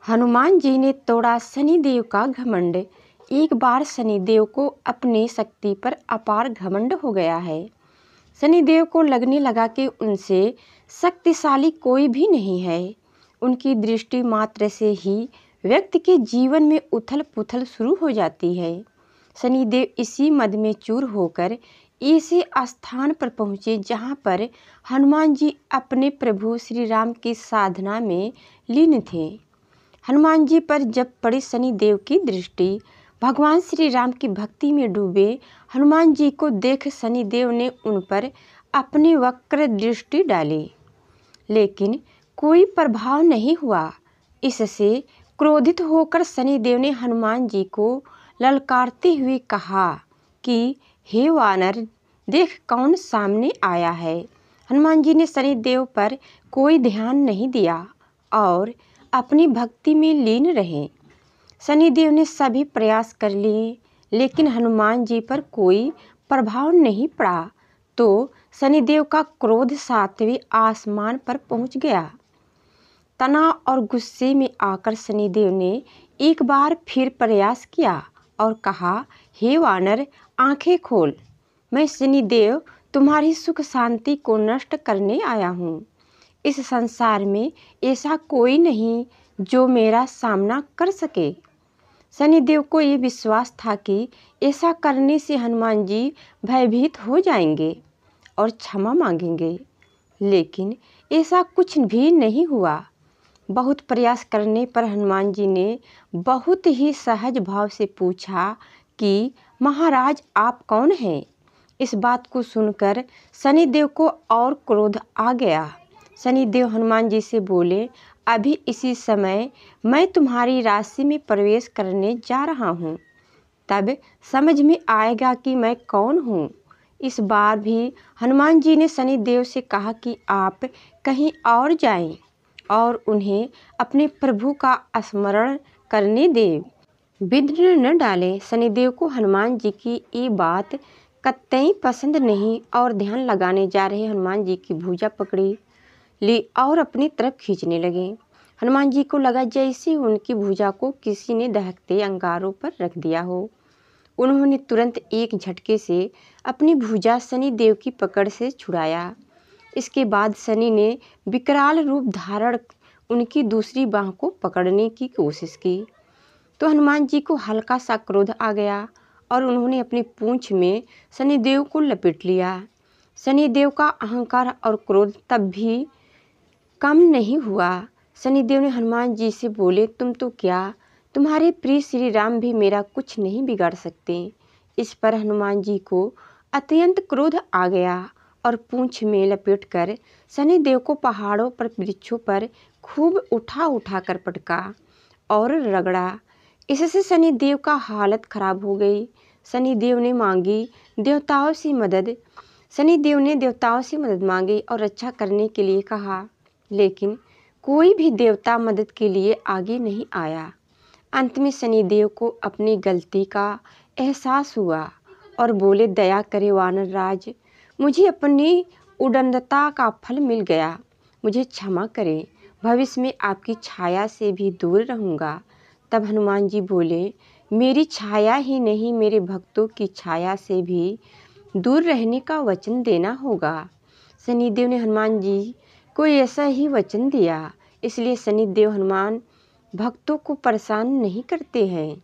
हनुमान जी ने तोड़ा शनिदेव का घमंड। एक बार शनिदेव को अपनी शक्ति पर अपार घमंड हो गया है। शनिदेव को लगने लगा कि उनसे शक्तिशाली कोई भी नहीं है। उनकी दृष्टि मात्र से ही व्यक्ति के जीवन में उथल पुथल शुरू हो जाती है। शनिदेव इसी मद में चूर होकर ऐसे स्थान पर पहुँचे जहाँ पर हनुमान जी अपने प्रभु श्री राम की साधना में लीन थे। हनुमान जी पर जब पड़ी शनिदेव की दृष्टि, भगवान श्री राम की भक्ति में डूबे हनुमान जी को देख शनिदेव ने उन पर अपनी वक्र दृष्टि डाली, लेकिन कोई प्रभाव नहीं हुआ। इससे क्रोधित होकर शनिदेव ने हनुमान जी को ललकारते हुए कहा कि हे वानर, देख कौन सामने आया है। हनुमान जी ने शनिदेव पर कोई ध्यान नहीं दिया और अपनी भक्ति में लीन रहे। शनिदेव ने सभी प्रयास कर लिए, लेकिन हनुमान जी पर कोई प्रभाव नहीं पड़ा। तो शनिदेव का क्रोध सातवें आसमान पर पहुंच गया। तनाव और गुस्से में आकर शनिदेव ने एक बार फिर प्रयास किया और कहा, हे वानर, आंखें खोल। मैं शनिदेव तुम्हारी सुख शांति को नष्ट करने आया हूँ। इस संसार में ऐसा कोई नहीं जो मेरा सामना कर सके। शनिदेव को ये विश्वास था कि ऐसा करने से हनुमान जी भयभीत हो जाएंगे और क्षमा मांगेंगे, लेकिन ऐसा कुछ भी नहीं हुआ। बहुत प्रयास करने पर हनुमान जी ने बहुत ही सहज भाव से पूछा कि महाराज, आप कौन हैं? इस बात को सुनकर शनिदेव को और क्रोध आ गया। शनिदेव हनुमान जी से बोले, अभी इसी समय मैं तुम्हारी राशि में प्रवेश करने जा रहा हूँ, तब समझ में आएगा कि मैं कौन हूँ। इस बार भी हनुमान जी ने शनिदेव से कहा कि आप कहीं और जाएं और उन्हें अपने प्रभु का स्मरण करने दें, विघ्न न डालें। शनिदेव को हनुमान जी की ये बात कतई पसंद नहीं और ध्यान लगाने जा रहे हनुमान जी की भुजा पकड़ी ली और अपनी तरफ खींचने लगे। हनुमान जी को लगा जैसे उनकी भुजा को किसी ने दहकते अंगारों पर रख दिया हो। उन्होंने तुरंत एक झटके से अपनी भुजा शनिदेव की पकड़ से छुड़ाया। इसके बाद शनि ने विकराल रूप धारण उनकी दूसरी बाह को पकड़ने की कोशिश की, तो हनुमान जी को हल्का सा क्रोध आ गया और उन्होंने अपनी पूंछ में शनिदेव को लपेट लिया। शनिदेव का अहंकार और क्रोध तब भी कम नहीं हुआ। शनिदेव ने हनुमान जी से बोले, तुम तो क्या, तुम्हारे प्रिय श्री राम भी मेरा कुछ नहीं बिगाड़ सकते। इस पर हनुमान जी को अत्यंत क्रोध आ गया और पूंछ में लपेटकर शनिदेव को पहाड़ों पर, वृक्षों पर खूब उठा उठा कर पटका और रगड़ा। इससे शनिदेव का हालत खराब हो गई। शनिदेव ने देवताओं से मदद मांगी और रक्षा करने के लिए कहा, लेकिन कोई भी देवता मदद के लिए आगे नहीं आया। अंत में शनिदेव को अपनी गलती का एहसास हुआ और बोले, दया करे वानर राज, मुझे अपनी उद्दंडता का फल मिल गया, मुझे क्षमा करें, भविष्य में आपकी छाया से भी दूर रहूँगा। तब हनुमान जी बोले, मेरी छाया ही नहीं, मेरे भक्तों की छाया से भी दूर रहने का वचन देना होगा। शनिदेव ने हनुमान जी को ऐसा ही वचन दिया, इसलिए शनिदेव हनुमान भक्तों को परेशान नहीं करते हैं।